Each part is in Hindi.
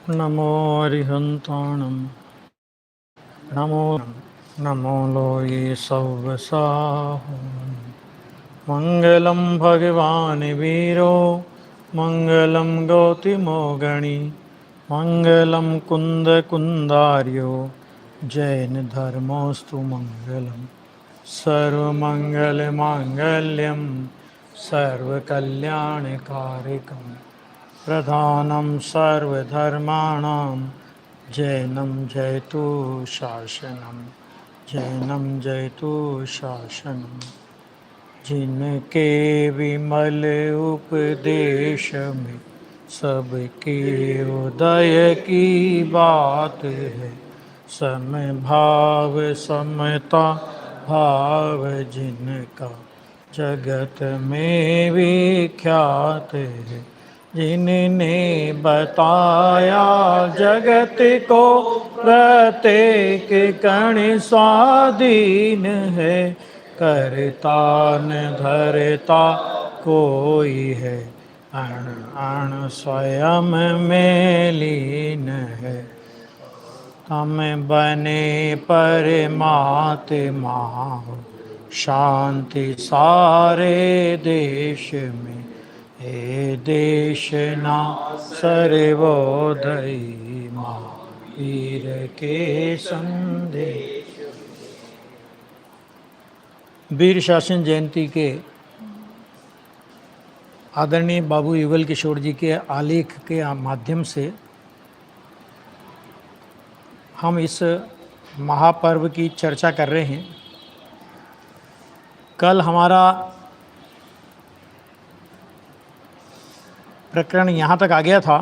नमो अरिहन्ताणं नमो नमो लोये सव्वसाहु मङ्गलं भगवान् वीरो मङ्गलं गौतमोगणि मङ्गलं कुन्दकुन्दार्यो जैनधर्मोऽस्तु मङ्गलं सर्वमङ्गलमाङ्गल्यं सर्वकल्याणकारिकम् प्रधानं सर्वधर्माणां जैनं जयतु शासनं जैनं जयतु शासनं जिनके विमल उपदेश में सबके उदय की बात है समय भाव समता भाव जिनका जगत में विख्यात है जिनने बताया जगत को प्रत्येक कण स्वाधीन है करता न धरता कोई है अण अण स्वयं में लीन है हम बने परमात्मा हो शांति सारे देश में हे देश ना सर्वोदयी महावीर के संदेश। वीर शासन जयंती के आदरणीय बाबू युगल किशोर जी के आलेख के माध्यम से हम इस महापर्व की चर्चा कर रहे हैं। कल हमारा प्रकरण यहाँ तक आ गया था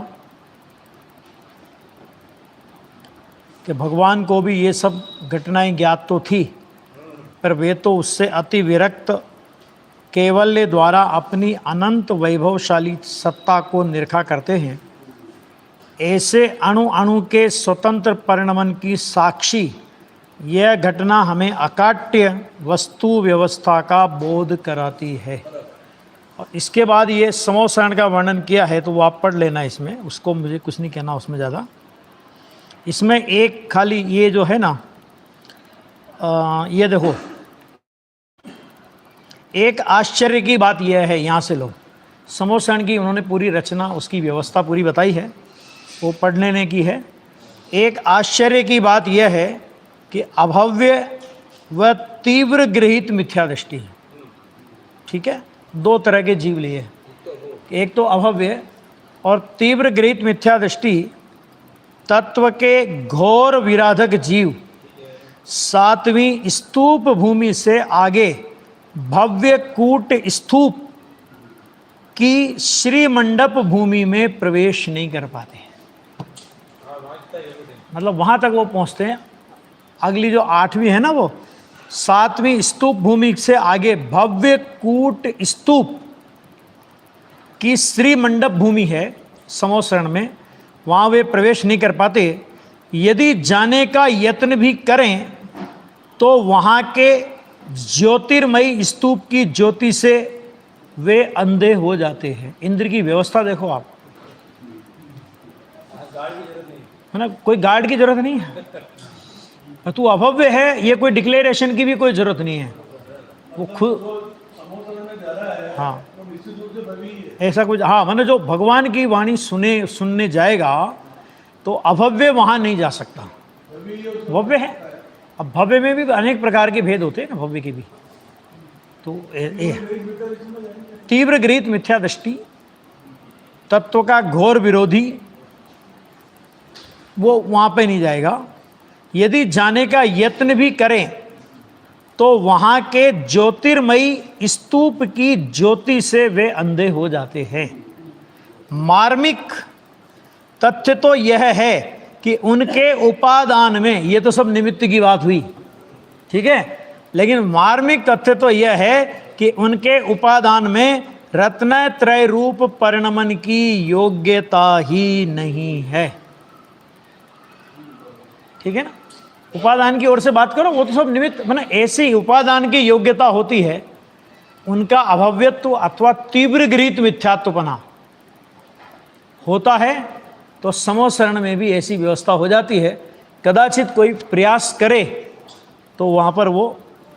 कि भगवान को भी ये सब घटनाएं ज्ञात तो थी, पर वे तो उससे अति विरक्त केवल्य द्वारा अपनी अनंत वैभवशाली सत्ता को निरखा करते हैं। ऐसे अणु अणु के स्वतंत्र परिणमन की साक्षी यह घटना हमें अकाट्य वस्तु व्यवस्था का बोध कराती है। और इसके बाद ये समोसरण का वर्णन किया है, तो वो आप पढ़ लेना इसमें, उसको मुझे कुछ नहीं कहना उसमें ज़्यादा। इसमें एक खाली ये जो है ना, ये देखो, एक आश्चर्य की बात यह है, यहाँ से लो समोसरण की उन्होंने पूरी रचना उसकी व्यवस्था पूरी बताई है, वो पढ़ लेने की है। एक आश्चर्य की बात यह है कि अभव्य व तीव्र गृहीत मिथ्या दृष्टि है। ठीक है, दो तरह के जीव लिए, एक तो अभव्य और तीव्र गृहीत मिथ्या दृष्टि तत्व के घोर विराधक जीव सातवीं स्तूप भूमि से आगे भव्य कूट स्तूप की श्री मंडप भूमि में प्रवेश नहीं कर पाते, मतलब वहां तक वो पहुंचते हैं। अगली जो आठवीं है ना, वो सातवीं स्तूप भूमि से आगे भव्य कूट स्तूप की श्री मंडप भूमि है समोसरण में, वहां वे प्रवेश नहीं कर पाते। यदि जाने का यत्न भी करें तो वहां के ज्योतिर्मयी स्तूप की ज्योति से वे अंधे हो जाते हैं। इंद्र की व्यवस्था देखो आप, है ना, कोई गार्ड की जरूरत नहीं है। तू अभव्य है, ये कोई डिक्लेरेशन की भी कोई जरूरत नहीं है, वो खुद, हाँ ऐसा कुछ, हाँ मतलब जो भगवान की वाणी सुनने जाएगा तो अभव्य वहां नहीं जा सकता, भव्य है। अब भव्य में भी अनेक प्रकार के भेद होते हैं ना, भव्य के भी। तो तीव्र गृहीत मिथ्या दृष्टि तत्व का घोर विरोधी, वो वहां पे नहीं जाएगा। यदि जाने का यत्न भी करें तो वहां के ज्योतिर्मयी स्तूप की ज्योति से वे अंधे हो जाते हैं। मार्मिक तथ्य तो यह है कि उनके उपादान में, ये तो सब निमित्त की बात हुई, ठीक है, लेकिन मार्मिक तथ्य तो यह है कि उनके उपादान में रत्नत्रय रूप परिणमन की योग्यता ही नहीं है। ठीक है ना, उपादान की ओर से बात करो, वो तो सब निमित्त, मतलब ऐसी उपादान की योग्यता होती है, उनका अभव्यत्व अथवा तीव्र गृहीत मिथ्यात्वपना होता है, तो समोसरण में भी ऐसी व्यवस्था हो जाती है। कदाचित कोई प्रयास करे तो वहाँ पर वो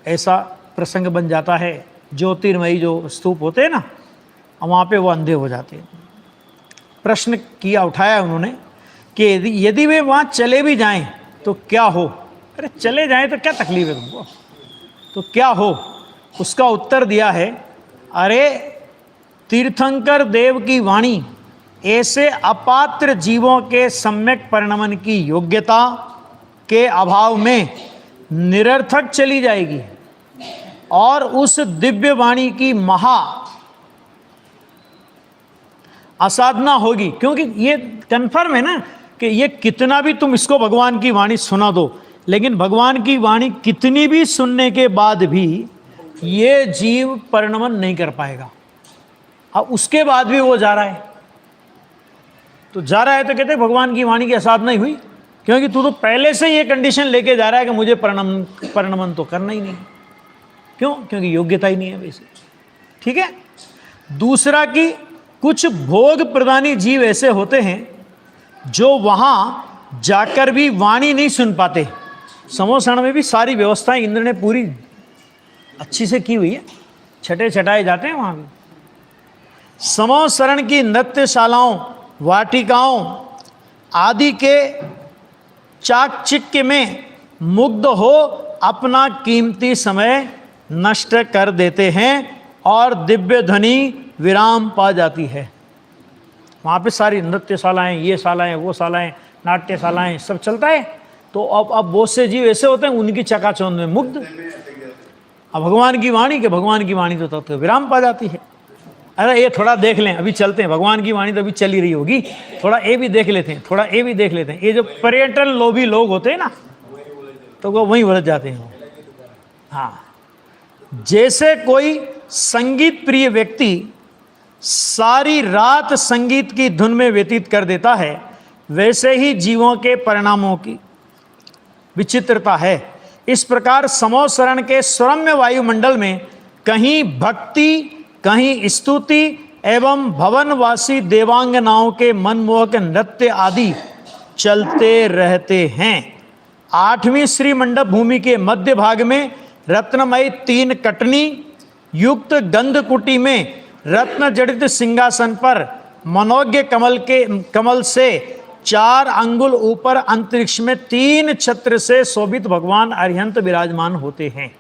ऐसा प्रसंग बन जाता है। ज्योतिर्मयी जो स्तूप होते हैं ना, वहाँ पे वो अंधे हो जाते हैं। प्रश्न किया, उठाया उन्होंने कि यदि वे वहाँ चले भी जाएं तो क्या हो। अरे चले जाएं तो क्या तकलीफ है तुमको, तो क्या हो। उसका उत्तर दिया है, अरे तीर्थंकर देव की वाणी ऐसे अपात्र जीवों के सम्यक परिणमन की योग्यता के अभाव में निरर्थक चली जाएगी और उस दिव्य वाणी की महा असाधना होगी। क्योंकि ये कन्फर्म है ना कि ये कितना भी तुम इसको भगवान की वाणी सुना दो, लेकिन भगवान की वाणी कितनी भी सुनने के बाद भी ये जीव परिणमन नहीं कर पाएगा। अब उसके बाद भी वो जा रहा है, तो जा रहा है तो कहते हैं भगवान की वाणी की असाधना ही हुई, क्योंकि तू तो पहले से ये कंडीशन लेके जा रहा है कि मुझे परिणमन तो करना ही नहीं। क्यों? क्योंकि योग्यता ही नहीं है वैसे। ठीक है। दूसरा कि कुछ भोग प्रदानी जीव ऐसे होते हैं जो वहां जाकर भी वाणी नहीं सुन पाते। समोसण में भी सारी व्यवस्थाएं इंद्र ने पूरी अच्छी से की हुई है, छठे छटाए जाते हैं वहां भी। समोसरण की नृत्यशालाओं, वाटिकाओं आदि के चाकचिक्य में मुग्ध हो अपना कीमती समय नष्ट कर देते हैं और दिव्य ध्वनि विराम पा जाती है। वहाँ पे सारी नृत्यशालाएं, ये शालाएं, वो शालाएं, नाट्यशालाएं सब चलता है। तो अब बहुत से जीव ऐसे होते हैं उनकी चकाचौंध में मुग्ध। अब भगवान की वाणी तो तत्व विराम पा जाती है। अरे ये थोड़ा देख लें, अभी चलते हैं, भगवान की वाणी तो अभी चल ही रही होगी, थोड़ा ये भी देख लेते हैं, थोड़ा ये भी देख लेते हैं। ये जो पर्यटन लोभी लोग होते हैं ना, तो वो वहीं उलझ जाते हैं। हाँ, जैसे कोई संगीत प्रिय व्यक्ति सारी रात संगीत की धुन में व्यतीत कर देता है, वैसे ही जीवों के परिणामों की विचित्रता है। इस प्रकार समोसरण के स्वरम्य वायुमंडल में कहीं भक्ति, कहीं स्तुति एवं भवनवासी देवांगनाओं के मनमोहक नृत्य आदि चलते रहते हैं। 8वीं श्री मंडप भूमि के मध्य भाग में रत्नमयी 3 कटनी युक्त गंधकुटी में रत्न जड़ित सिंहासन पर मनोज्ञ कमल से 4 अंगुल ऊपर अंतरिक्ष में 3 छत्र से शोभित भगवान अरिहंत विराजमान होते हैं।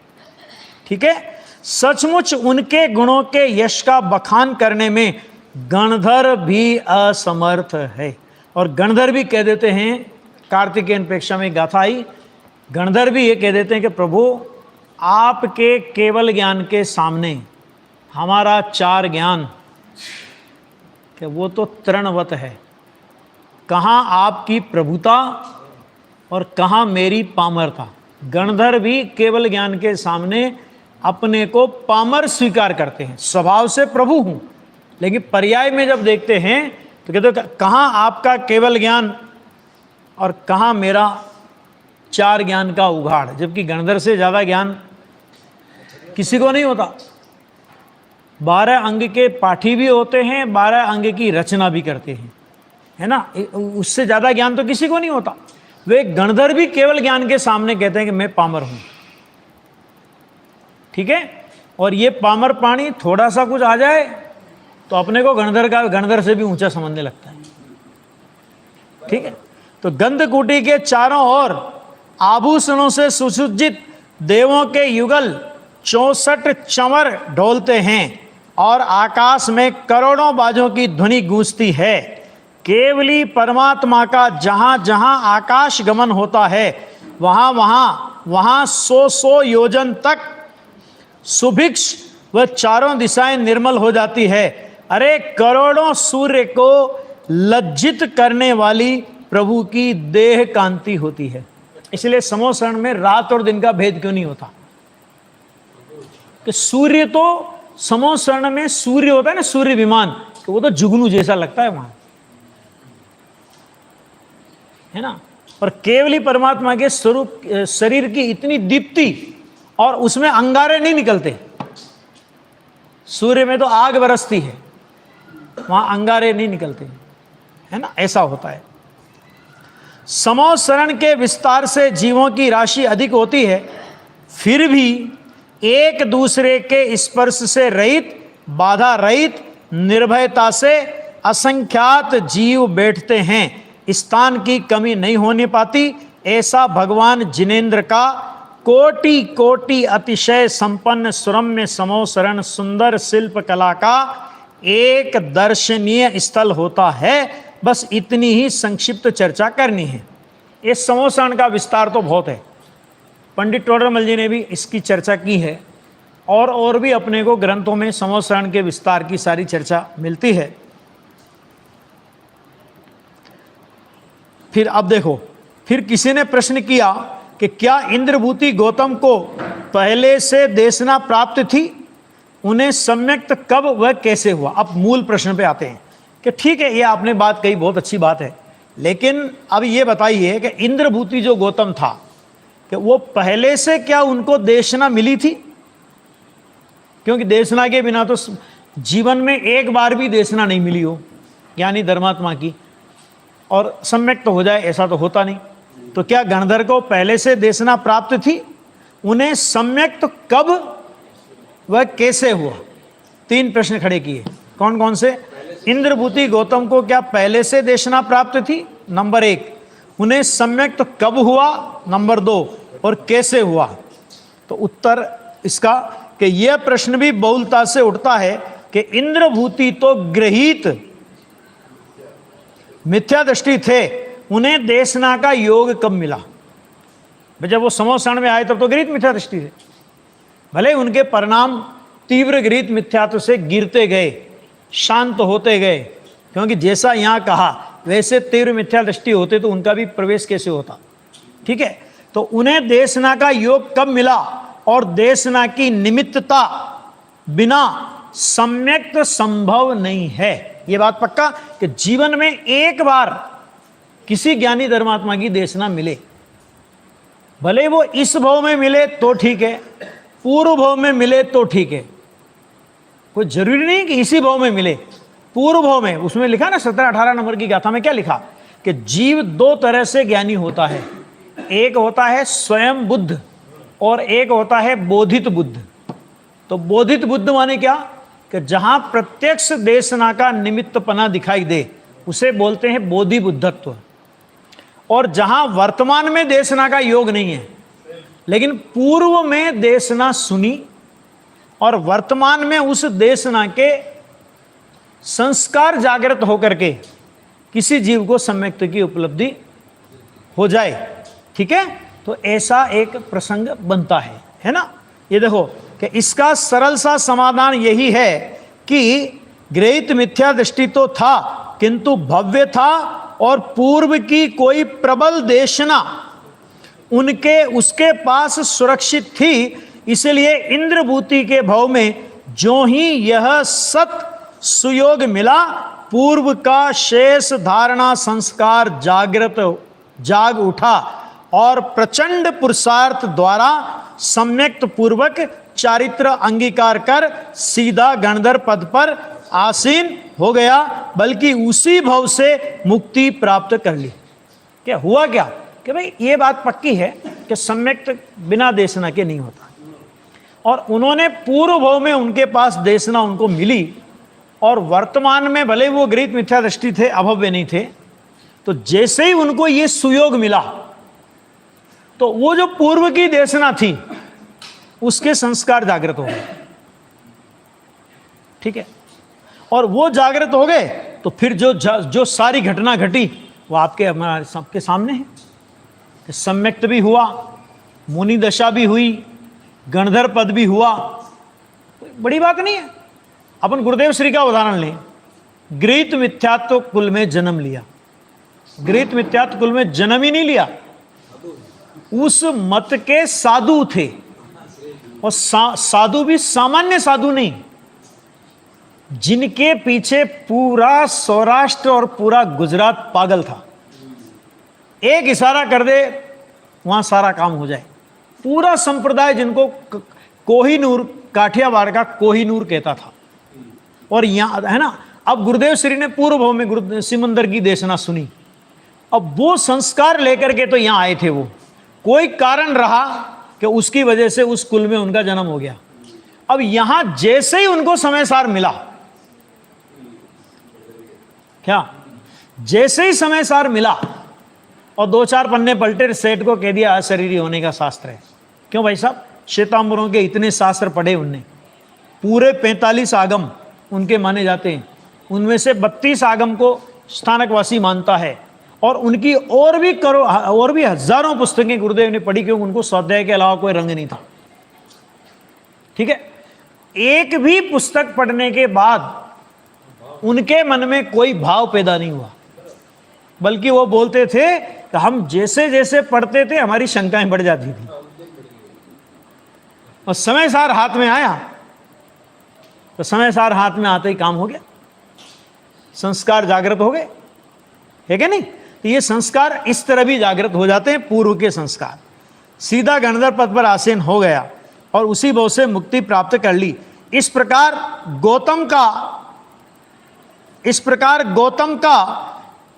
ठीक है। सचमुच उनके गुणों के यश का बखान करने में गणधर भी असमर्थ है। और गणधर भी कह देते हैं, कार्तिकेयन प्रेक्षा में गाथा आई, गणधर भी ये कह देते हैं कि प्रभु आपके केवल ज्ञान के सामने हमारा 4 ज्ञान कि वो तो तृणवत है। कहाँ आपकी प्रभुता और कहाँ मेरी पामरता। गणधर भी केवल ज्ञान के सामने अपने को पामर स्वीकार करते हैं। स्वभाव से प्रभु हूँ, लेकिन पर्याय में जब देखते हैं तो कहते हैं कहाँ आपका केवल ज्ञान और कहाँ मेरा 4 ज्ञान का उघाड़। जबकि गणधर से ज़्यादा ज्ञान किसी को नहीं होता। 12 अंग के पाठी भी होते हैं, 12 अंग की रचना भी करते हैं, है ना। उससे ज़्यादा ज्ञान तो किसी को नहीं होता। वे गणधर भी केवल ज्ञान के सामने कहते हैं कि मैं पामर हूँ। ठीक है। और ये पामर पानी थोड़ा सा कुछ आ जाए तो अपने को गणधर से भी ऊंचा समझने लगता है। ठीक है। तो गंधकुटी के चारों ओर आभूषणों से सुसज्जित देवों के युगल 64 चंवर ढोलते हैं और आकाश में करोड़ों बाजों की ध्वनि गूंजती है। केवली परमात्मा का जहां जहां आकाश गमन होता है वहां 100 योजन तक सुभिक्ष व चारों दिशाएं निर्मल हो जाती है। अरे करोड़ों सूर्य को लज्जित करने वाली प्रभु की देह कांति होती है। इसलिए समोसरण में रात और दिन का भेद क्यों नहीं होता कि सूर्य तो समोसरण में सूर्य होता है ना, सूर्य विमान, तो वो तो जुगनू जैसा लगता है वहां, है ना। पर केवली परमात्मा के स्वरूप शरीर की इतनी दीप्ति और उसमें अंगारे नहीं निकलते। सूर्य में तो आग बरसती है, वहां अंगारे नहीं निकलते, है ना। ऐसा होता है। समोसरण के विस्तार से जीवों की राशि अधिक होती है, फिर भी एक दूसरे के स्पर्श से रहित, बाधा रहित, निर्भयता से असंख्यात जीव बैठते हैं। स्थान की कमी नहीं होने पाती। ऐसा भगवान जिनेन्द्र का कोटि कोटि अतिशय संपन्न सुरम्य समोसरण सुंदर शिल्प कला का एक दर्शनीय स्थल होता है। बस इतनी ही संक्षिप्त चर्चा करनी है। इस समोसरण का विस्तार तो बहुत है, पंडित टोडरमल जी ने भी इसकी चर्चा की है, और भी अपने को ग्रंथों में समोसरण के विस्तार की सारी चर्चा मिलती है। फिर अब देखो, फिर किसी ने प्रश्न किया कि क्या इंद्रभूति गौतम को पहले से देशना प्राप्त थी, उन्हें सम्यक्त कब वह कैसे हुआ। अब मूल प्रश्न पे आते हैं कि ठीक है, ये आपने बात कही, बहुत अच्छी बात है, लेकिन अब ये बताइए कि इंद्रभूति जो गौतम था, कि वो पहले से क्या उनको देशना मिली थी? क्योंकि देशना के बिना तो जीवन में एक बार भी देशना नहीं मिली हो ज्ञानी धर्मात्मा की, और सम्यक तो हो जाए, ऐसा तो होता नहीं। तो क्या गणधर को पहले से देशना प्राप्त थी? उन्हें सम्यक तो कब वह कैसे हुआ? 3 प्रश्न खड़े किए। कौन कौन से? इंद्रभूति गौतम को क्या पहले से देशना प्राप्त थी, नंबर 1। उन्हें सम्यक तो कब हुआ, नंबर 2, और कैसे हुआ? तो उत्तर इसका कि यह प्रश्न भी बहुलता से उठता है कि इंद्रभूति तो गृहीत मिथ्या दृष्टि थे, उन्हें देशना का योग कब मिला? जब वो समोसरण में आए तब तो गृहीत मिथ्या दृष्टि थे, भले उनके परिणाम तीव्र गृहीत मिथ्यात्व से गिरते गए, शांत होते गए, क्योंकि जैसा यहाँ कहा वैसे तीव्र मिथ्या दृष्टि होते तो उनका भी प्रवेश कैसे होता। ठीक है, तो उन्हें देशना का योग कब मिला, और देशना की निमित्तता बिना सम्यक संभव नहीं है। ये बात पक्का कि जीवन में एक बार किसी ज्ञानी धर्मात्मा की देशना मिले, भले वो इस भाव में मिले तो ठीक है, पूर्व भाव में मिले तो ठीक है, कोई जरूरी नहीं कि इसी भाव में मिले। पूर्व भाव में, उसमें लिखा ना 17-18 नंबर की गाथा में क्या लिखा कि जीव 2 तरह से ज्ञानी होता है, एक होता है स्वयं बुद्ध और एक होता है बोधित बुद्ध। तो बोधित बुद्ध माने क्या कि जहां प्रत्यक्ष देशना का निमित्तपना दिखाई दे उसे बोलते हैं बोधि बुद्धत्व, और जहां वर्तमान में देशना का योग नहीं है लेकिन पूर्व में देशना सुनी और वर्तमान में उस देशना के संस्कार जागृत होकर के किसी जीव को सम्यक्त की उपलब्धि हो जाए। ठीक है, तो ऐसा एक प्रसंग बनता है ना। ये देखो कि इसका सरल सा समाधान यही है कि गृहीत मिथ्या दृष्टि तो था किंतु भव्य था, और पूर्व की कोई प्रबल देशना उनके उसके पास सुरक्षित थी, इसलिए इंद्रभूति के भाव में जो ही यह सत सुयोग मिला, पूर्व का शेष धारणा संस्कार जाग उठा और प्रचंड पुरुषार्थ द्वारा सम्यक्त पूर्वक चारित्र अंगीकार कर सीधा गणधर पद पर आसीन हो गया, बल्कि उसी भव से मुक्ति प्राप्त कर ली। क्या हुआ क्या कि भाई ये बात पक्की है कि सम्यक्त बिना देशना के नहीं होता, और उन्होंने पूर्व भव में उनके पास देशना उनको मिली, और वर्तमान में भले वो गृहीत मिथ्या दृष्टि थे, अभव्य नहीं थे, तो जैसे ही उनको ये सुयोग मिला तो वो जो पूर्व की देशना थी उसके संस्कार जागृत हो गए। ठीक है, और वो जागृत हो गए तो फिर जो सारी घटना घटी वो आपके हमारे सबके सामने है। सम्यक्त भी हुआ, मुनि दशा भी हुई, गणधर पद भी हुआ, बड़ी बात नहीं है। अपन गुरुदेव श्री का उदाहरण लें, गृहीत मिथ्यात्व कुल में जन्म लिया, गृहीत मिथ्यात्व कुल में जन्म ही नहीं लिया, उस मत के साधु थे, और साधु भी सामान्य साधु नहीं, जिनके पीछे पूरा सौराष्ट्र और पूरा गुजरात पागल था। एक इशारा कर दे वहां सारा काम हो जाए। पूरा संप्रदाय जिनको कोहिनूर, काठियावाड़ का कोहिनूर कहता था। और यहां है ना, अब गुरुदेव श्री ने पूर्व भाव में सिमंदर की देशना सुनी, अब वो संस्कार लेकर के तो यहां आए थे, वो कोई कारण रहा कि उसकी वजह से उस कुल में उनका जन्म हो गया। अब यहां जैसे ही उनको समय सार मिला, क्या जैसे ही समय सार मिला और 2-4 पन्ने पलटे, सेठ को कह दिया अशरीरी होने का शास्त्र है। क्यों भाई साहब, श्वेतांबरों के इतने शास्त्र पढ़े उनने, पूरे 45 आगम उनके माने जाते हैं, उनमें से 32 आगम को स्थानकवासी मानता है, और उनकी और भी हजारों पुस्तकें गुरुदेव ने पढ़ी, क्योंकि उनको स्वाध्याय के अलावा कोई रंग नहीं था। ठीक है, एक भी पुस्तक पढ़ने के बाद उनके मन में कोई भाव पैदा नहीं हुआ, बल्कि वो बोलते थे कि हम जैसे जैसे पढ़ते थे हमारी शंकाएं बढ़ जाती थी, और समय सार हाथ में आया तो समय सार हाथ में आते ही काम हो गया, संस्कार जागृत हो गए, है क्या नहीं? तो ये संस्कार इस तरह भी जागृत हो जाते हैं, पूर्व के संस्कार। सीधा गणधर पद पर आसीन हो गया और उसी भाव से मुक्ति प्राप्त कर ली। इस प्रकार गौतम का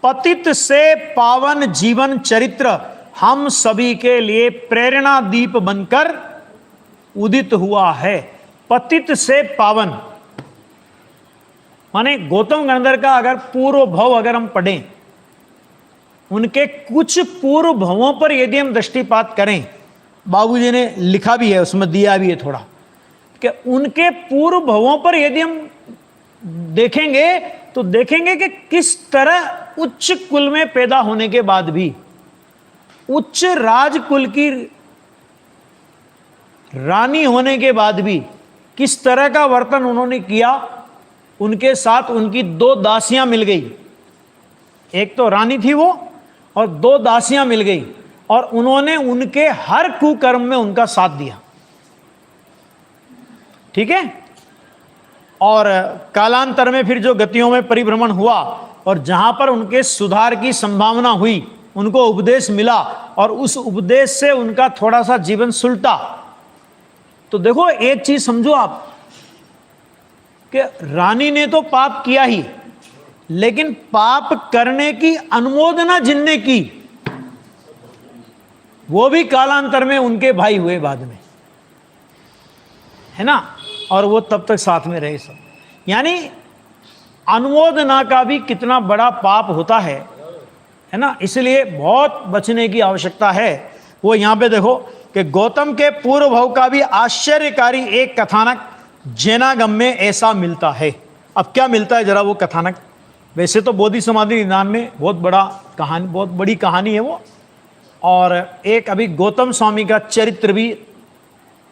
पतित से पावन जीवन चरित्र हम सभी के लिए प्रेरणा दीप बनकर उदित हुआ है। पतित से पावन माने गौतम गणधर का अगर पूर्व भव अगर हम पढ़ें, उनके कुछ पूर्व भवों पर यदि हम दृष्टिपात करें, बाबूजी ने लिखा भी है, उसमें दिया भी है थोड़ा, कि उनके पूर्व भवों पर यदि हम देखेंगे तो देखेंगे कि किस तरह उच्च कुल में पैदा होने के बाद भी, उच्च राजकुल की रानी होने के बाद भी किस तरह का वर्तन उन्होंने किया। उनके साथ उनकी 2 दासियां मिल गई, एक तो रानी थी वो, और 2 दासियां मिल गई, और उन्होंने उनके हर कुकर्म में उनका साथ दिया। ठीक है, और कालांतर में फिर जो गतियों में परिभ्रमण हुआ और जहां पर उनके सुधार की संभावना हुई, उनको उपदेश मिला और उस उपदेश से उनका थोड़ा सा जीवन सुलटा। तो देखो एक चीज समझो आप कि रानी ने तो पाप किया ही, लेकिन पाप करने की अनुमोदना जिनने की वो भी कालांतर में उनके भाई हुए बाद में, है ना, और वो तब तक साथ में रहे सब। यानी अनुमोदना का भी कितना बड़ा पाप होता है ना, इसलिए बहुत बचने की आवश्यकता है। वो यहां पे देखो कि गौतम के पूर्व भव का भी आश्चर्यकारी एक कथानक जैनागम में ऐसा मिलता है। अब क्या मिलता है जरा वो कथानक। वैसे तो बोधि समाधि निदान में बहुत बड़ी कहानी है वो, और एक अभी गौतम स्वामी का चरित्र भी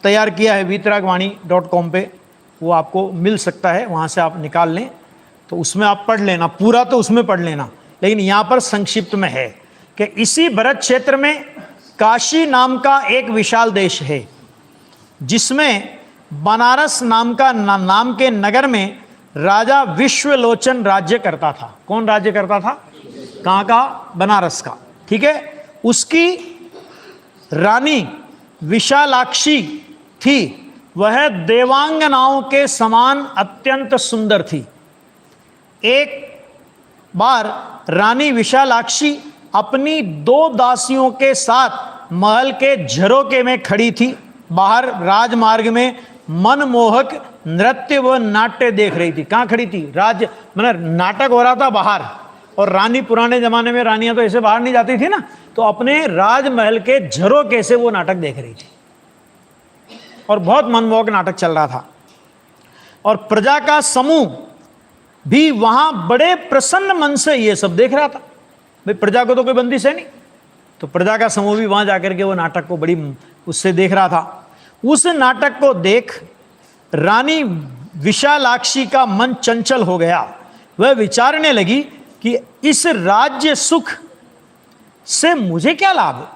तैयार किया है वीतरागवाणी.com पे, वो आपको मिल सकता है, वहाँ से आप निकाल लें तो उसमें आप पढ़ लेना, पूरा तो उसमें पढ़ लेना, लेकिन यहाँ पर संक्षिप्त में है कि इसी भरत क्षेत्र में काशी नाम का एक विशाल देश है, जिसमें बनारस नाम के नगर में राजा विश्वलोचन राज्य करता था। कौन राज्य करता था? कहाँ का? बनारस का। ठीक है, उसकी रानी विशालाक्षी थी, वह देवांगनाओं के समान अत्यंत सुंदर थी। एक बार रानी विशालाक्षी अपनी 2 दासियों के साथ महल के झरोके में खड़ी थी। बाहर राजमार्ग में मनमोहक नृत्य व नाट्य देख रही थी। कहाँ खड़ी थी? मतलब नाटक हो रहा था बाहर, और रानी पुराने जमाने में रानियां तो ऐसे बाहर नहीं जाती थी ना, तो अपने राजमहल के झरोके से वो नाटक देख रही थी, और बहुत मनमोहक नाटक चल रहा था। और प्रजा का समूह भी वहां बड़े प्रसन्न मन से ये सब देख रहा था। भाई प्रजा को तो कोई बंदिश है नहीं, तो प्रजा का समूह भी वहां जाकर के वो नाटक को बड़ी उससे देख रहा था। उस नाटक को देख रानी विशालाक्षी का मन चंचल हो गया। वह विचारने लगी कि इस राज्य सुख से मुझे क्या लाभ?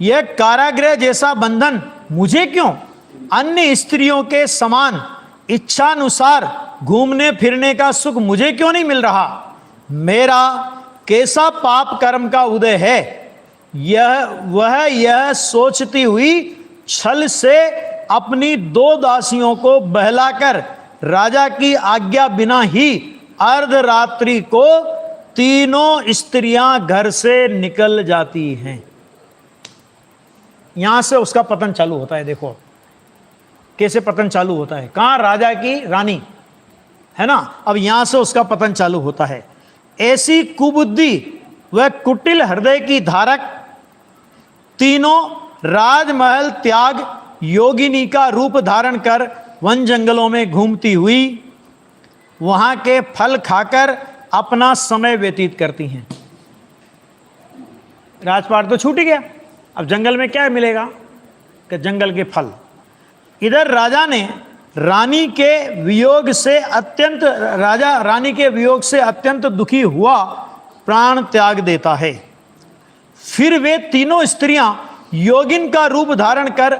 यह कारागृह जैसा बंधन मुझे क्यों? अन्य स्त्रियों के समान इच्छानुसार घूमने फिरने का सुख मुझे क्यों नहीं मिल रहा? मेरा कैसा पाप कर्म का उदय है? यह सोचती हुई छल से अपनी 2 दासियों को बहलाकर राजा की आज्ञा बिना ही अर्धरात्रि को तीनों स्त्रियां घर से निकल जाती हैं। यहां से उसका पतन चालू होता है। देखो कैसे पतन चालू होता है। कहां? राजा की रानी है ना। अब यहां से उसका पतन चालू होता है। ऐसी कुबुद्धि व कुटिल हृदय की धारक तीनों राजमहल त्याग योगिनी का रूप धारण कर वन जंगलों में घूमती हुई वहां के फल खाकर अपना समय व्यतीत करती हैं। राजपाट तो छूट ही गया, अब जंगल में क्या मिलेगा कि जंगल के फल। इधर राजा रानी के वियोग से अत्यंत दुखी हुआ प्राण त्याग देता है। फिर वे तीनों स्त्रियां योगिन का रूप धारण कर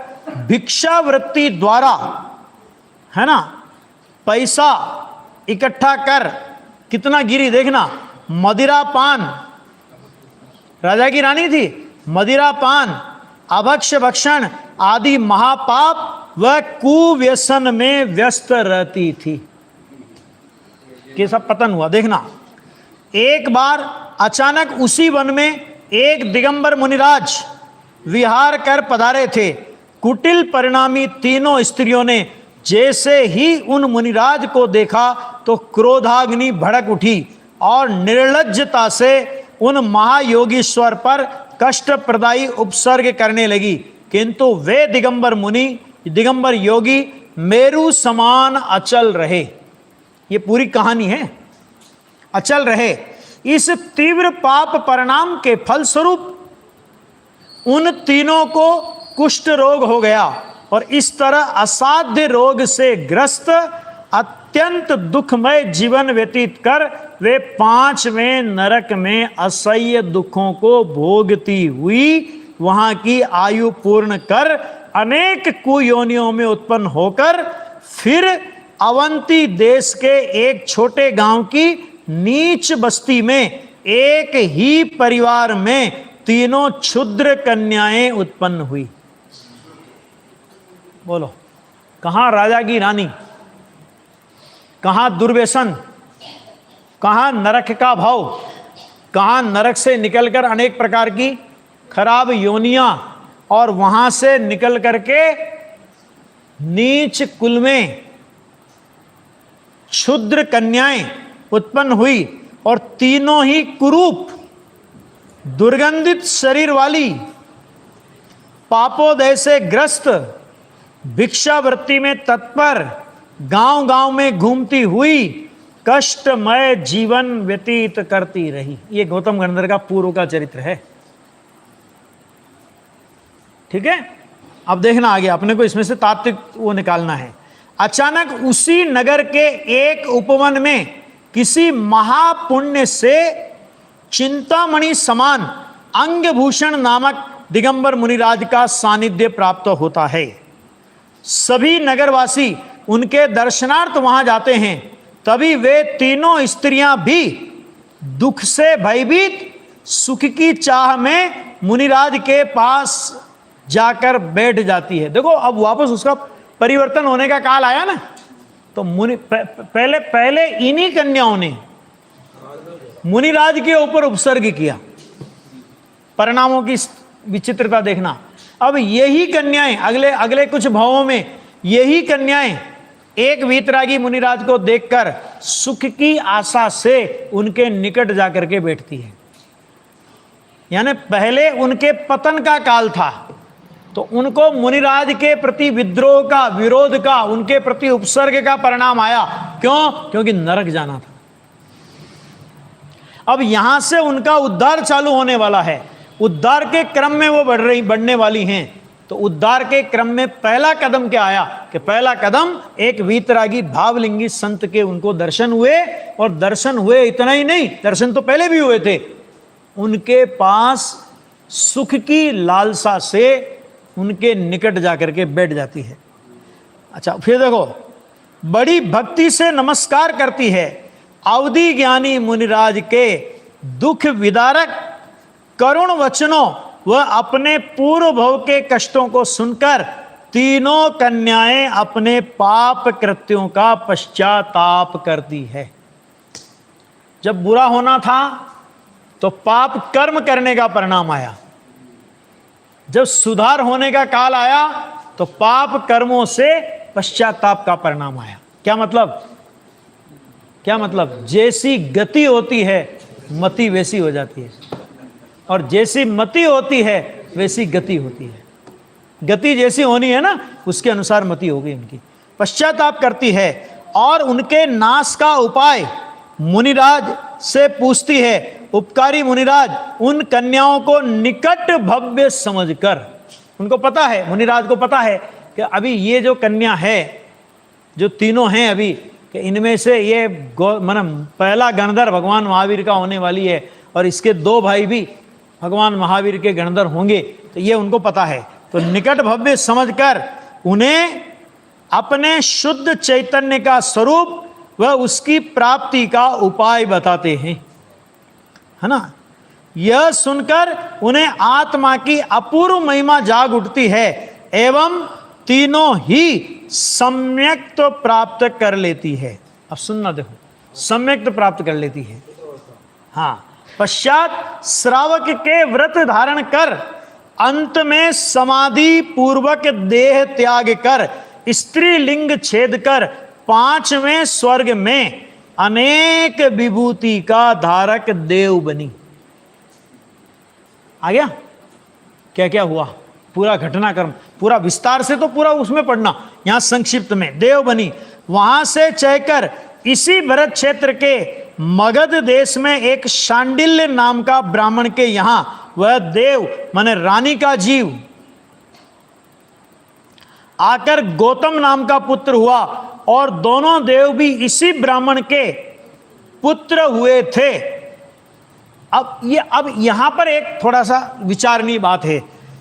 भिक्षावृत्ति द्वारा, है ना, पैसा इकट्ठा कर, कितना गिरी देखना, मदिरा पान, राजा की रानी थी, मदिरा पान, अभक्ष्य भक्षण आदि महापाप व कुव्यसन में व्यस्त रहती थी। कैसा पतन हुआ देखना। एक बार अचानक उसी वन में एक दिगंबर मुनिराज विहार कर पधारे थे। कुटिल परिणामी तीनों स्त्रियों ने जैसे ही उन मुनिराज को देखा तो क्रोधाग्नि भड़क उठी और निर्लज्जता से उन महायोगीश्वर पर कष्टप्रदायी उपसर्ग करने लगी। किंतु वे दिगंबर योगी मेरु समान अचल रहे। ये पूरी कहानी है, अचल रहे। इस तीव्र पाप परिणाम के फलस्वरूप उन तीनों को कुष्ठ रोग हो गया और इस तरह असाध्य रोग से ग्रस्त अत्यंत दुखमय जीवन व्यतीत कर वे 5वें नरक में असह्य दुखों को भोगती हुई वहां की आयु पूर्ण कर अनेक कुयोनियों में उत्पन्न होकर फिर अवंती देश के एक छोटे गांव की नीच बस्ती में एक ही परिवार में तीनों क्षुद्र कन्याएं उत्पन्न हुई। बोलो, कहां राजा की रानी, कहां दुर्व्यसन, कहां नरक का भाव, कहां नरक से निकलकर अनेक प्रकार की खराब योनियां और वहां से निकल करके नीच कुल में क्षुद्र कन्याएं उत्पन्न हुई और तीनों ही कुरूप दुर्गंधित शरीर वाली पापोदय से ग्रस्त भिक्षावृत्ति में तत्पर गांव गांव में घूमती हुई कष्टमय जीवन व्यतीत करती रही। ये गौतम गंधर्व का पूर्व का चरित्र है। ठीक है, अब देखना आगे, अपने को इसमें से तात्विक वो निकालना है। अचानक उसी नगर के एक उपवन में किसी महापुण्य से चिंतामणि समान अंगभूषण नामक दिगंबर मुनिराज का सानिध्य प्राप्त होता है। सभी नगरवासी उनके दर्शनार्थ वहां जाते हैं। तभी वे तीनों स्त्रियां भी दुख से भयभीत सुख की चाह में मुनिराज के पास जाकर बैठ जाती है। देखो अब वापस उसका परिवर्तन होने का काल आया ना। तो पहले इन्हीं कन्याओं ने मुनिराज के ऊपर उपसर्ग किया। परिणामों की विचित्रता देखना। अब यही कन्याएं अगले कुछ भावों में यही कन्याएं एक वीतरागी मुनिराज को देखकर सुख की आशा से उनके निकट जाकर के बैठती है। यानी पहले उनके पतन का काल था तो उनको मुनिराज के प्रति विद्रोह का, विरोध का, उनके प्रति उपसर्ग का परिणाम आया। क्यों? क्योंकि नरक जाना था। अब यहां से उनका उद्धार चालू होने वाला है। उद्धार के क्रम में वो बढ़ने वाली हैं। तो उद्धार के क्रम में पहला कदम क्या आया कि पहला कदम एक वीतरागी भावलिंगी संत के उनको दर्शन हुए। और दर्शन हुए इतना ही नहीं, दर्शन तो पहले भी हुए थे। उनके पास सुख की लालसा से उनके निकट जाकर के बैठ जाती है। अच्छा, फिर देखो, बड़ी भक्ति से नमस्कार करती है। अवधि ज्ञानी मुनिराज के दुख विदारक करुण वचनों व अपने पूर्व भव के कष्टों को सुनकर तीनों कन्याएं अपने पाप कृत्यों का पश्चाताप करती है। जब बुरा होना था तो पाप कर्म करने का परिणाम आया, जब सुधार होने का काल आया तो पाप कर्मों से पश्चाताप का परिणाम आया। क्या मतलब? क्या मतलब? जैसी गति होती है मति वैसी हो जाती है, और जैसी मति होती है वैसी गति होती है। गति जैसी होनी है ना, उसके अनुसार मति होगी उनकी। पश्चाताप करती है और उनके नाश का उपाय मुनिराज से पूछती है। उपकारी मुनिराज उन कन्याओं को निकट भव्य समझकर, उनको पता है, मुनिराज को पता है कि अभी ये जो कन्या है, जो तीनों हैं अभी, कि इनमें से ये पहला गणधर भगवान महावीर का होने वाली है, और इसके 2 भाई भी भगवान महावीर के गणधर होंगे, तो ये उनको पता है। तो निकट भव्य समझकर उन्हें अपने शुद्ध चैतन्य का स्वरूप व उसकी प्राप्ति का उपाय बताते हैं, है ना। यह सुनकर उन्हें आत्मा की अपूर्व महिमा जाग उठती है एवं तीनों ही सम्यक तो प्राप्त कर लेती है। अब सुनना देखो, सम्यक तो प्राप्त कर लेती है। हाँ, पश्चात श्रावक के व्रत धारण कर अंत में समाधि पूर्वक देह त्याग कर स्त्री लिंग छेद कर 5वें स्वर्ग में अनेक विभूति का धारक देव बनी। आ गया? क्या क्या हुआ? पूरा घटनाक्रम, पूरा विस्तार से तो पूरा उसमें पढ़ना, यहां संक्षिप्त में। देव बनी, वहां से चलकर इसी भरत क्षेत्र के मगध देश में एक शांडिल्य नाम का ब्राह्मण के यहां वह देव माने रानी का जीव आकर गौतम नाम का पुत्र हुआ, और दोनों देव भी इसी ब्राह्मण के पुत्र हुए थे। अब यहां पर एक थोड़ा सा विचारणीय बात है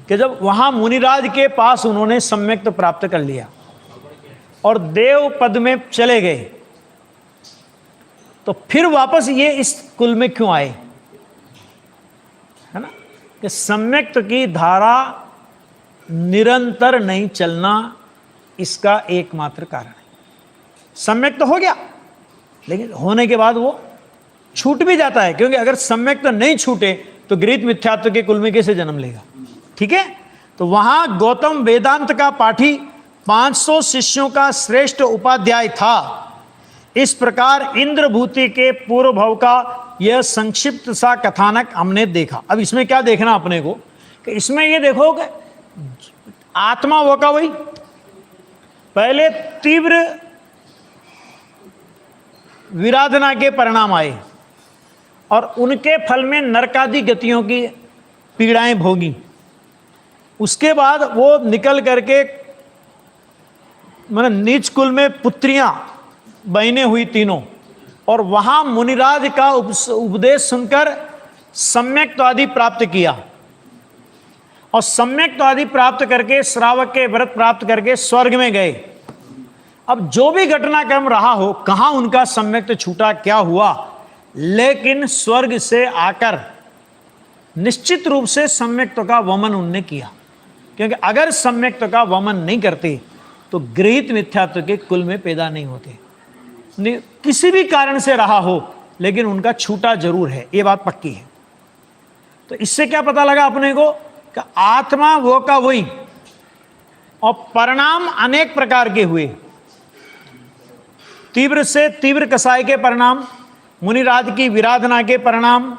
कि जब वहां मुनिराज के पास उन्होंने सम्यक तो प्राप्त कर लिया और देव पद में चले गए, तो फिर वापस ये इस कुल में क्यों आए? है ना, कि सम्यक की धारा निरंतर नहीं चलना इसका एकमात्र कारण है। सम्यक तो हो गया, लेकिन होने के बाद वो छूट भी जाता है, क्योंकि अगर सम्यक तो नहीं छूटे तो गृहीत मिथ्यात्व के कुल में कैसे जन्म लेगा? ठीक है, तो वहां गौतम वेदांत का पाठी 500 शिष्यों का श्रेष्ठ उपाध्याय था। इस प्रकार इंद्रभूति के पूर्व भव का यह संक्षिप्त सा कथानक हमने देखा। अब इसमें क्या देखना अपने को, कि इसमें ये देखो कि आत्मा वो का वही पहले तीव्र विराधना के परिणाम आए और उनके फल में नरकादि गतियों की पीड़ाएं भोगी। उसके बाद वो निकल करके मतलब नीच कुल में पुत्रियां बहनें हुई तीनों, और वहां मुनिराज का उपदेश सुनकर सम्यक आदि प्राप्त किया, और सम्यक आदि प्राप्त करके श्रावक के व्रत प्राप्त करके स्वर्ग में गए। अब जो भी घटनाक्रम रहा हो, कहां उनका सम्यक छूटा, क्या हुआ, लेकिन स्वर्ग से आकर निश्चित रूप से सम्यक का वमन उनने किया, क्योंकि अगर सम्यक का वमन नहीं करते तो गृहीत मिथ्यात्व के कुल में पैदा नहीं होते। किसी भी कारण से रहा हो, लेकिन उनका छूटा जरूर है, ये बात पक्की है। तो इससे क्या पता लगा अपने को कि आत्मा वो का वही, और परिणाम अनेक प्रकार के हुए। तीव्र से तीव्र कसाय के परिणाम, मुनिराज की विराधना के परिणाम,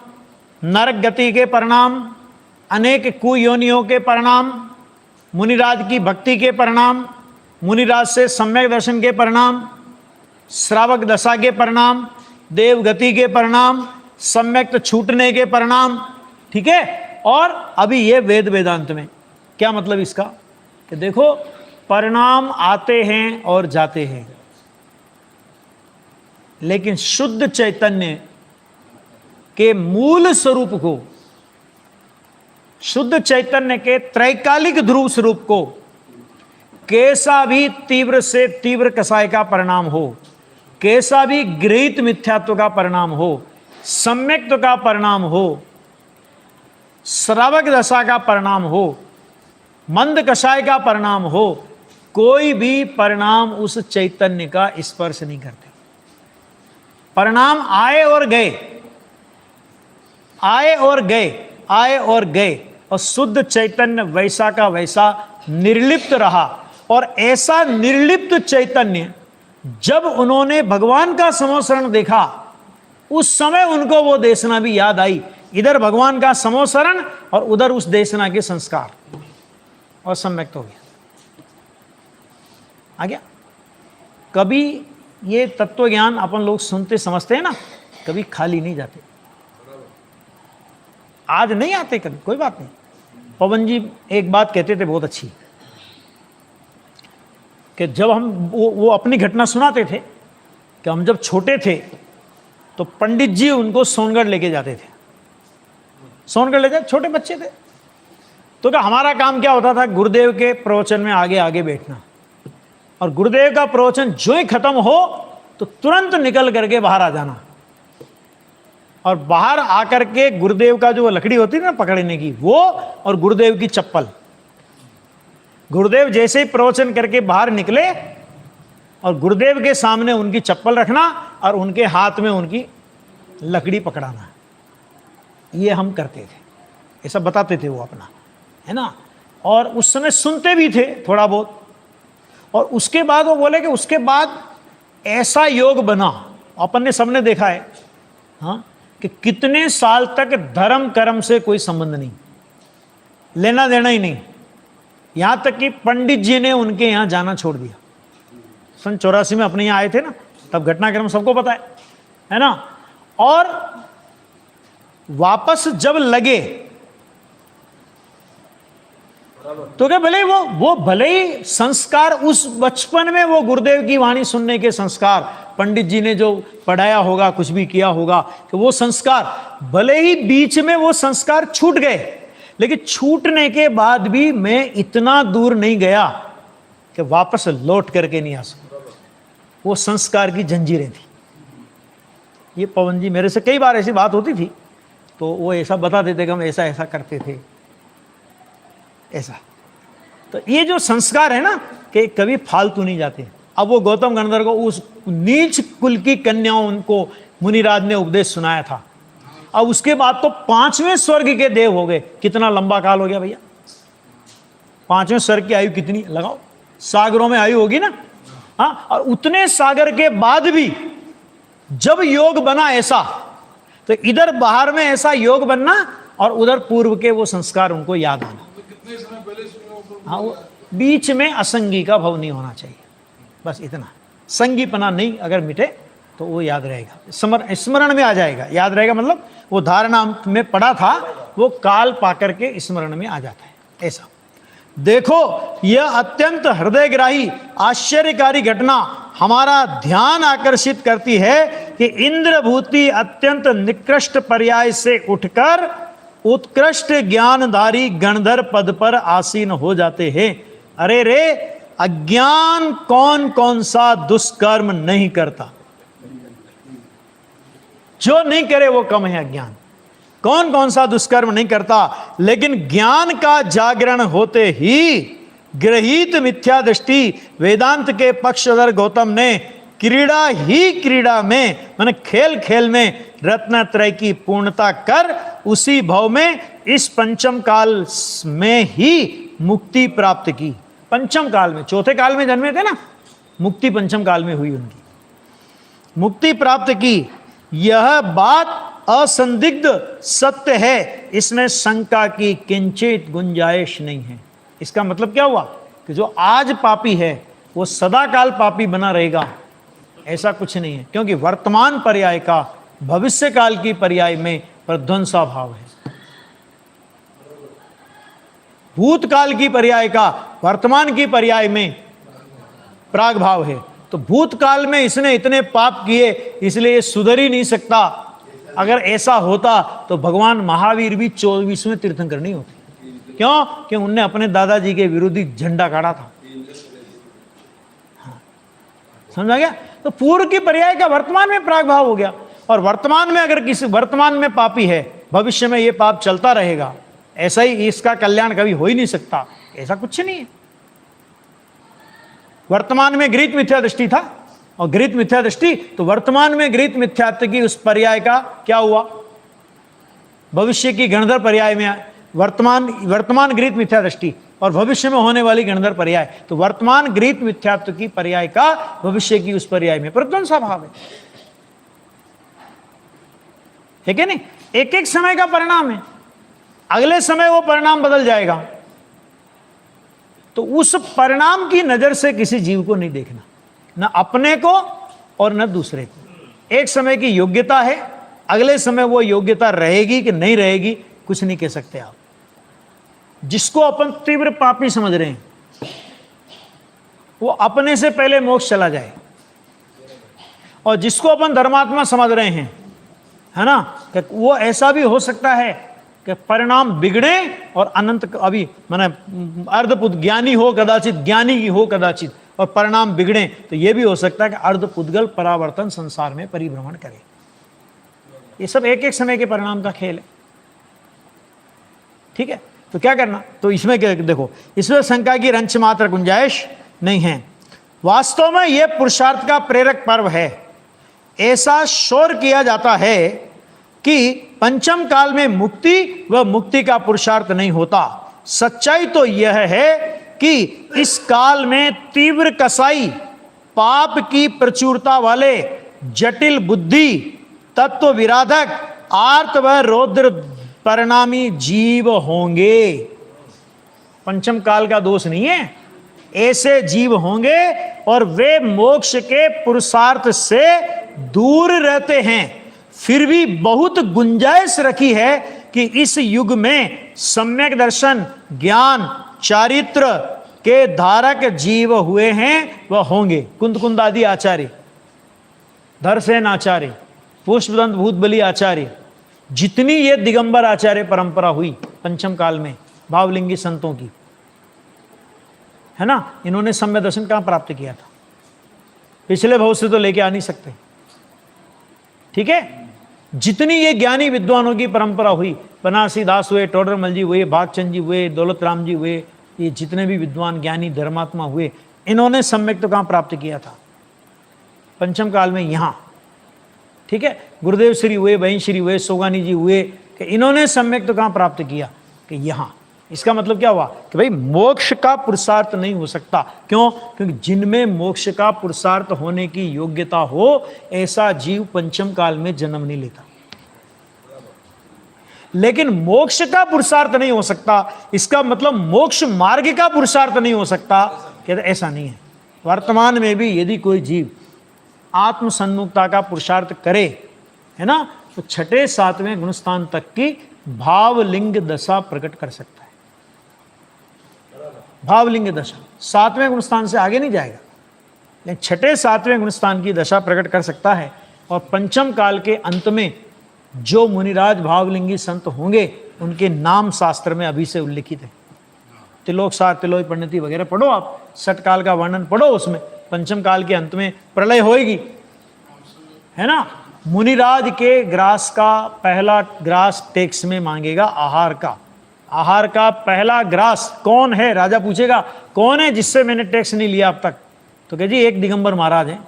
नरक गति के परिणाम, अनेक कुयोनियों के परिणाम, मुनिराज की भक्ति के परिणाम, मुनिराज से सम्यक दर्शन के परिणाम, श्रावक दशा के परिणाम, देव गति के परिणाम, सम्यक छूटने के परिणाम। ठीक है, और अभी ये वेद वेदांत में क्या मतलब इसका, कि देखो परिणाम आते हैं और जाते हैं, लेकिन शुद्ध चैतन्य के मूल स्वरूप को, शुद्ध चैतन्य के त्रैकालिक ध्रुव स्वरूप को कैसा भी तीव्र से तीव्र कसाय का परिणाम हो, कैसा भी गृहीत मिथ्यात्व का परिणाम हो, सम्यक्त्व का परिणाम हो, श्रावक दशा का परिणाम हो, मंद कषाय का परिणाम हो, कोई भी परिणाम उस चैतन्य का स्पर्श नहीं करते। परिणाम आए और गए, आए और गए, आए और गए, और शुद्ध चैतन्य वैसा का वैसा निर्लिप्त रहा। और ऐसा निर्लिप्त चैतन्य जब उन्होंने भगवान का समोसरण देखा, उस समय उनको वो देशना भी याद आई। इधर भगवान का समोसरण और उधर उस देशना के संस्कार, और सम्यक्त हो गया, आ गया। कभी ये तत्व ज्ञान अपन लोग सुनते समझते हैं ना, कभी खाली नहीं जाते। आज नहीं आते कभी, कोई बात नहीं। पवन जी एक बात कहते थे बहुत अच्छी, कि जब हम वो अपनी घटना सुनाते थे कि हम जब छोटे थे तो पंडित जी उनको सोनगढ़ लेके जाते थे। सोनगढ़ ले जाते, छोटे बच्चे थे तो क्या हमारा काम क्या होता था, गुरुदेव के प्रवचन में आगे आगे बैठना, और गुरुदेव का प्रवचन जो ही खत्म हो तो तुरंत निकल करके बाहर आ जाना, और बाहर आकर के गुरुदेव का जो लकड़ी होती है ना पकड़ने की, वो और गुरुदेव की चप्पल। गुरुदेव जैसे ही प्रवचन करके बाहर निकले और गुरुदेव के सामने उनकी चप्पल रखना और उनके हाथ में उनकी लकड़ी पकड़ाना, ये हम करते थे, ऐसा बताते थे वो अपना, है ना। और उस समय सुनते भी थे थोड़ा बहुत। और उसके बाद वो बोले कि उसके बाद ऐसा योग बना, अपन ने सबने देखा है, हाँ, कि कितने साल तक धर्म कर्म से कोई संबंध नहीं, लेना देना ही नहीं। यहां तक कि पंडित जी ने उनके यहां जाना छोड़ दिया। सन 84 में अपने यहां आए थे ना, तब घटनाक्रम सबको पता है ना। और वापस जब लगे तो क्या भले वो भले ही संस्कार उस बचपन में, वो गुरुदेव की वाणी सुनने के संस्कार, पंडित जी ने जो पढ़ाया होगा, कुछ भी किया होगा, कि वो संस्कार भले ही बीच में वो संस्कार छूट गए, लेकिन छूटने के बाद भी मैं इतना दूर नहीं गया कि वापस लौट करके नहीं आ सकूं। वो संस्कार की जंजीरें थी। ये पवन जी मेरे से कई बार ऐसी बात होती थी तो वो ऐसा बता देते कि हम ऐसा ऐसा करते थे, ऐसा। तो ये जो संस्कार है ना कि कभी फालतू नहीं जाते। अब वो गौतम गणधर को उस नीच कुल की कन्याओं उनको मुनिराज ने उपदेश सुनाया था। अब उसके बाद तो 5वें स्वर्ग के देव हो गए। कितना लंबा काल हो गया भैया। 5वें स्वर्ग की आयु कितनी लगाओ, सागरों में आयु होगी ना। हाँ, और उतने सागर के बाद भी जब योग बना ऐसा, तो इधर बाहर में ऐसा योग बनना और उधर पूर्व के वो संस्कार उनको याद आना। हाँ, वो बीच में असंगी का भाव नहीं होना चाहिए, बस इतना। संगीपना नहीं अगर मिटे तो वो याद रहेगा, स्मरण में आ जाएगा। याद रहेगा मतलब वो धारणा में पड़ा था, वो काल पाकर के स्मरण में आ जाता है। ऐसा देखो, यह अत्यंत हृदयग्राही आश्चर्यकारी घटना हमारा ध्यान आकर्षित करती है कि इंद्रभूति अत्यंत निकृष्ट पर्याय से उठकर उत्कृष्ट ज्ञानधारी गणधर पद पर आसीन हो जाते हैं। अरे रे, अज्ञान कौन कौन सा दुष्कर्म नहीं करता, जो नहीं करे वो कम है। अज्ञान कौन कौन सा दुष्कर्म नहीं करता, लेकिन ज्ञान का जागरण होते ही गृहीत मिथ्या दृष्टि वेदांत के पक्षधर गौतम ने क्रीड़ा ही क्रीड़ा में, माने खेल खेल में रत्नत्रय की पूर्णता कर उसी भव में इस पंचम काल में ही मुक्ति प्राप्त की। पंचम काल में, चौथे काल में जन्मे थे ना, मुक्ति पंचम काल में हुई, उनकी मुक्ति प्राप्त की। यह बात असंदिग्ध सत्य है, इसमें शंका की किंचित गुंजाइश नहीं है। इसका मतलब क्या हुआ कि जो आज पापी है वो सदा काल पापी बना रहेगा, ऐसा कुछ नहीं है। क्योंकि वर्तमान पर्याय का भविष्य काल की पर्याय में प्रध्वंसा भाव है, भूतकाल की पर्याय का वर्तमान की पर्याय में प्राग भाव है। तो भूतकाल में इसने इतने पाप किए इसलिए ये सुधर ही नहीं सकता। अगर ऐसा होता तो भगवान महावीर भी 24वें तीर्थंकर नहीं होते। क्यों? कि उनने अपने दादाजी के विरोधी झंडा गाड़ा था। हाँ, समझा गया। तो पूर्व की पर्याय का वर्तमान में प्राग भाव हो गया, और वर्तमान में अगर किसी वर्तमान में पापी है, भविष्य में ये पाप चलता रहेगा, ऐसा ही इसका कल्याण कभी हो ही नहीं सकता, ऐसा कुछ नहीं है। वर्तमान में गृहीत मिथ्या दृष्टि था, और गृहीत मिथ्या दृष्टि तो वर्तमान में गृहीत मिथ्यात्व की उस पर्याय का क्या हुआ, भविष्य की गणधर पर्याय में वर्तमान गृहीत मिथ्या दृष्टि और भविष्य में होने वाली गणधर पर्याय, तो वर्तमान गृहीत मिथ्यात्व की पर्याय का भविष्य की उस पर्याय में प्रतिद्वंद्व भाव है कि नहीं? एक एक समय का परिणाम है, अगले समय वो परिणाम बदल जाएगा। तो उस परिणाम की नजर से किसी जीव को नहीं देखना, न अपने को और न दूसरे को। एक समय की योग्यता है, अगले समय वो योग्यता रहेगी कि नहीं रहेगी कुछ नहीं कह सकते आप। जिसको अपन तीव्र पापी समझ रहे हैं वो अपने से पहले मोक्ष चला जाए, और जिसको अपन धर्मात्मा समझ रहे हैं, है ना, कि वो ऐसा भी हो सकता है कि परिणाम बिगड़े और अनंत, अभी माने अर्धपुत ज्ञानी हो कदाचित, ज्ञानी हो कदाचित, और परिणाम बिगड़े तो ये भी हो सकता है कि अर्धपुद्गल परावर्तन संसार में परिभ्रमण करे। ये सब एक एक समय के परिणाम का खेल है, ठीक है। तो क्या करना, तो इसमें क्या देखो, इसमें शंका की रंच मात्र गुंजाइश नहीं है। वास्तव में यह पुरुषार्थ का प्रेरक पर्व है। ऐसा शोर किया जाता है कि पंचम काल में मुक्ति व मुक्ति का पुरुषार्थ नहीं होता। सच्चाई तो यह है कि इस काल में तीव्र कसाई, पाप की प्रचुरता वाले, जटिल बुद्धि, तत्व विराधक, आर्त व रौद्र परिणामी जीव होंगे। पंचम काल का दोष नहीं है, ऐसे जीव होंगे और वे मोक्ष के पुरुषार्थ से दूर रहते हैं। फिर भी बहुत गुंजाइश रखी है कि इस युग में सम्यक दर्शन, ज्ञान, चारित्र के धारक जीव हुए हैं व होंगे। कुंद आदि आचार्य, धरसेन आचार्य, पुष्पदंत भूतबली आचार्य, जितनी ये दिगंबर आचार्य परंपरा हुई पंचम काल में भावलिंगी संतों की, है ना, इन्होंने सम्यक दर्शन कहां प्राप्त किया था? पिछले भाव से तो लेके आ नहीं सकते, ठीक है। जितनी ये ज्ञानी विद्वानों की परंपरा हुई, बनारसी दास हुए, टोडरमल जी हुए, भागचंद जी हुए, दौलत राम जी हुए, ये जितने भी विद्वान ज्ञानी धर्मात्मा हुए, इन्होंने सम्यक तो कहां प्राप्त किया था? पंचम काल में यहां, ठीक है। गुरुदेव श्री हुए, बहन श्री हुए, सोगानी जी हुए, कि इन्होंने सम्यक तो कहां प्राप्त किया? कि यहां। इसका मतलब क्या हुआ कि भाई मोक्ष का पुरुषार्थ नहीं हो सकता। क्यों? क्योंकि जिनमें मोक्ष का पुरुषार्थ होने की योग्यता हो ऐसा जीव पंचम काल में जन्म नहीं लेता। लेकिन मोक्ष का पुरुषार्थ नहीं हो सकता, इसका मतलब मोक्ष मार्ग का पुरुषार्थ नहीं हो सकता, कहते ऐसा नहीं है। वर्तमान में भी यदि कोई जीव आत्मसन्मुखता का पुरुषार्थ करे, है ना, तो छठे सातवें गुणस्थान तक की भावलिंग दशा प्रकट कर सकता है। भावलिंग दशा सातवें गुणस्थान से आगे नहीं जाएगा, लेकिन छठे सातवें गुणस्थान की दशा प्रकट कर सकता है। और पंचम काल के अंत में जो मुनिराज भावलिंगी संत होंगे उनके नाम शास्त्र में अभी से उल्लिखित है। तिलोक सार, तिलोक परिणति वगैरह पढ़ो आप, सठ काल का वर्णन पढ़ो, उसमें पंचम काल के अंत में प्रलय होएगी, है ना। मुनिराज के ग्रास का पहला ग्रास टैक्स में मांगेगा आहार का। आहार का पहला ग्रास कौन है? राजा पूछेगा कौन है जिससे मैंने टैक्स नहीं लिया अब तक? तो कह जी एक दिगंबर महाराज हैं,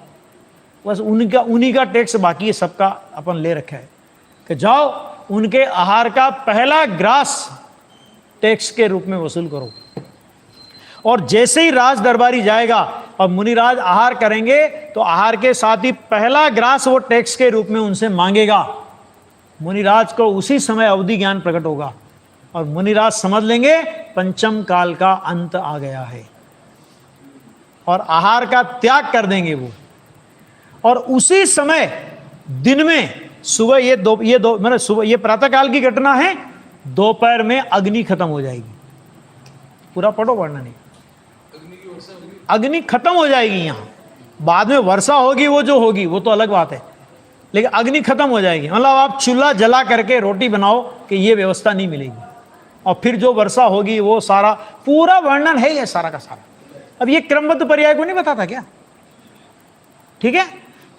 बस उन्हीं का टैक्स बाकी है, सबका अपन ले रखा है। कि जाओ उनके आहार का पहला ग्रास टैक्स के रूप में वसूल करो। और जैसे ही राज दरबारी जाएगा और मुनिराज आहार करेंगे तो आहार के साथ ही पहला ग्रास वो टैक्स के रूप में उनसे मांगेगा। मुनिराज को उसी समय अवधि ज्ञान प्रकट होगा और मुनिराज समझ लेंगे पंचम काल का अंत आ गया है, और आहार का त्याग कर देंगे वो। और उसी समय दिन में सुबह ये मतलब सुबह ये प्रातः काल की घटना है, दोपहर में अग्नि खत्म हो जाएगी। पूरा पढ़ो वर्णन नहीं, अग्नि खत्म हो जाएगी। यहां बाद में वर्षा होगी, वो जो होगी वो तो अलग बात है, लेकिन अग्नि खत्म हो जाएगी। मतलब आप चूल्हा जला करके रोटी बनाओ कि ये व्यवस्था नहीं मिलेगी। और फिर जो वर्षा होगी वो सारा पूरा वर्णन है ये सारा का सारा। अब ये क्रमबद्ध पर्याय को नहीं बताता क्या? ठीक है,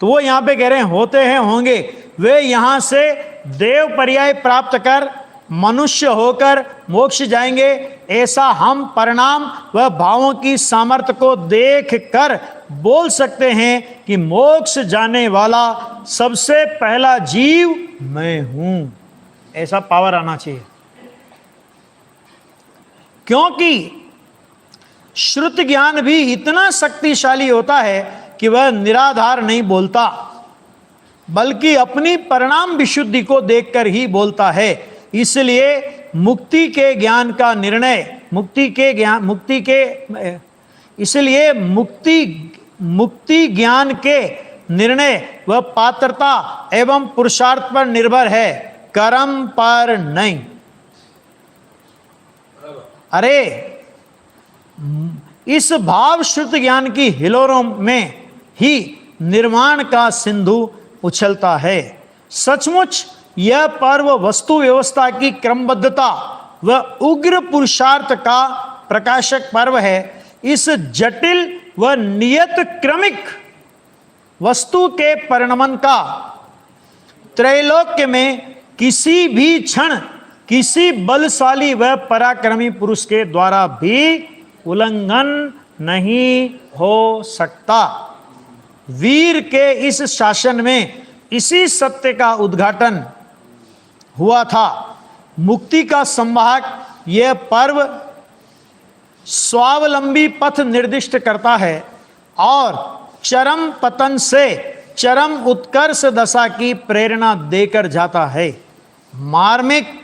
तो वो यहां पे कह रहे हैं होते हैं, होंगे। वे यहां से देव पर्याय प्राप्त कर मनुष्य होकर मोक्ष जाएंगे, ऐसा हम परिणाम व भावों की सामर्थ्य को देख कर बोल सकते हैं कि मोक्ष जाने वाला सबसे पहला जीव मैं हूं। ऐसा पावर आना चाहिए, क्योंकि श्रुत ज्ञान भी इतना शक्तिशाली होता है कि वह निराधार नहीं बोलता, बल्कि अपनी परिणाम विशुद्धि को देखकर ही बोलता है। इसलिए मुक्ति के ज्ञान का निर्णय, इसलिए मुक्ति ज्ञान के निर्णय वह पात्रता एवं पुरुषार्थ पर निर्भर है, कर्म पर नहीं। अरे इस भाव श्रुत ज्ञान की हिलोरों में ही निर्माण का सिंधु उछलता है। सचमुच यह पर्व वस्तु व्यवस्था की क्रमबद्धता व उग्र पुरुषार्थ का प्रकाशक पर्व है। इस जटिल व नियत क्रमिक वस्तु के परिणमन का त्रैलोक्य में किसी भी क्षण किसी बलशाली व पराक्रमी पुरुष के द्वारा भी उल्लंघन नहीं हो सकता। वीर के इस शासन में इसी सत्य का उद्घाटन हुआ था। मुक्ति का संवाहक यह पर्व स्वावलंबी पथ निर्दिष्ट करता है और चरम पतन से चरम उत्कर्ष दशा की प्रेरणा देकर जाता है। मार्मिक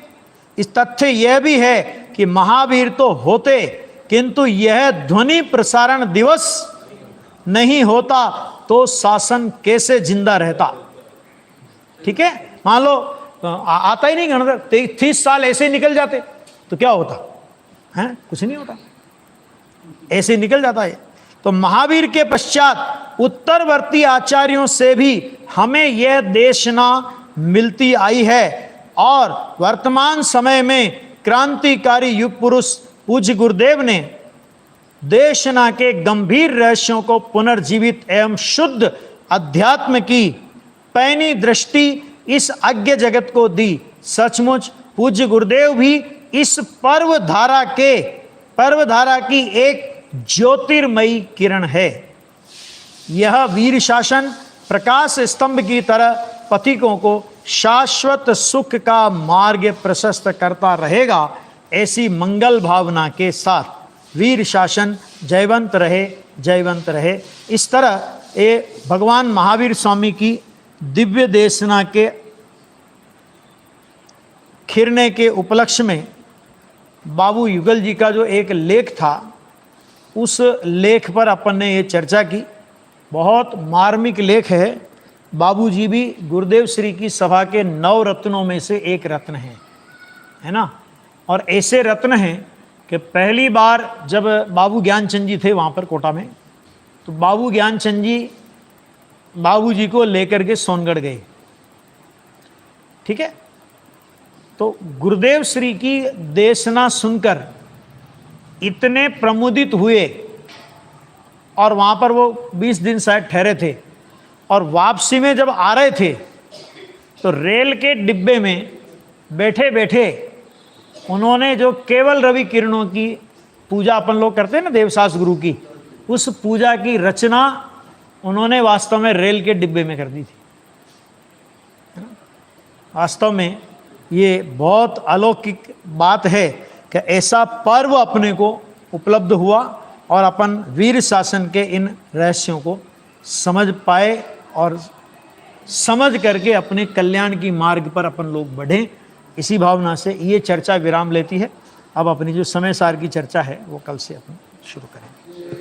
इस तथ्य यह भी है कि महावीर तो होते, किंतु यह ध्वनि प्रसारण दिवस नहीं होता तो शासन कैसे जिंदा रहता। ठीक है, मान लो आता ही नहीं गणतंत्र, 30 साल ऐसे ही निकल जाते तो क्या होता है? कुछ नहीं होता, ऐसे ही निकल जाता है। तो महावीर के पश्चात उत्तरवर्ती आचार्यों से भी हमें यह देशना मिलती आई है और वर्तमान समय में क्रांतिकारी युग पुरुष पूज्य गुरुदेव ने देशना के गंभीर रहस्यों को पुनर्जीवित एवं शुद्ध अध्यात्म की पैनी दृष्टि इस अज्ञ जगत को दी। सचमुच पूज्य गुरुदेव भी इस पर्वधारा की एक ज्योतिर्मयी किरण है। यह वीर शासन प्रकाश स्तंभ की तरह पथिकों को शाश्वत सुख का मार्ग प्रशस्त करता रहेगा। ऐसी मंगल भावना के साथ वीर शासन जयवंत रहे, जयवंत रहे। इस तरह ये भगवान महावीर स्वामी की दिव्य देशना के खिरने के उपलक्ष्य में बाबू युगल जी का जो एक लेख था, उस लेख पर अपन ने ये चर्चा की। बहुत मार्मिक लेख है। बाबूजी भी गुरुदेव श्री की सभा के 9 रत्नों में से एक रत्न है ना। और ऐसे रत्न हैं कि पहली बार जब बाबू ज्ञानचंद जी थे वहाँ पर कोटा में, तो बाबू ज्ञानचंद जी बाबूजी को लेकर के सोनगढ़ गए। ठीक है, तो गुरुदेव श्री की देशना सुनकर इतने प्रमुदित हुए और वहाँ पर वो 20 दिन शायद ठहरे थे। और वापसी में जब आ रहे थे तो रेल के डिब्बे में बैठे बैठे उन्होंने जो केवल रवि किरणों की पूजा अपन लोग करते हैं ना, देवसास गुरु की, उस पूजा की रचना उन्होंने वास्तव में रेल के डिब्बे में कर दी थी। वास्तव में ये बहुत अलौकिक बात है कि ऐसा पर्व अपने को उपलब्ध हुआ और अपन वीर शासन के इन रहस्यों को समझ पाए और समझ करके अपने कल्याण की मार्ग पर अपन लोग बढ़ें। इसी भावना से ये चर्चा विराम लेती है। अब अपनी जो समय सार की चर्चा है वो कल से अपन शुरू करेंगे।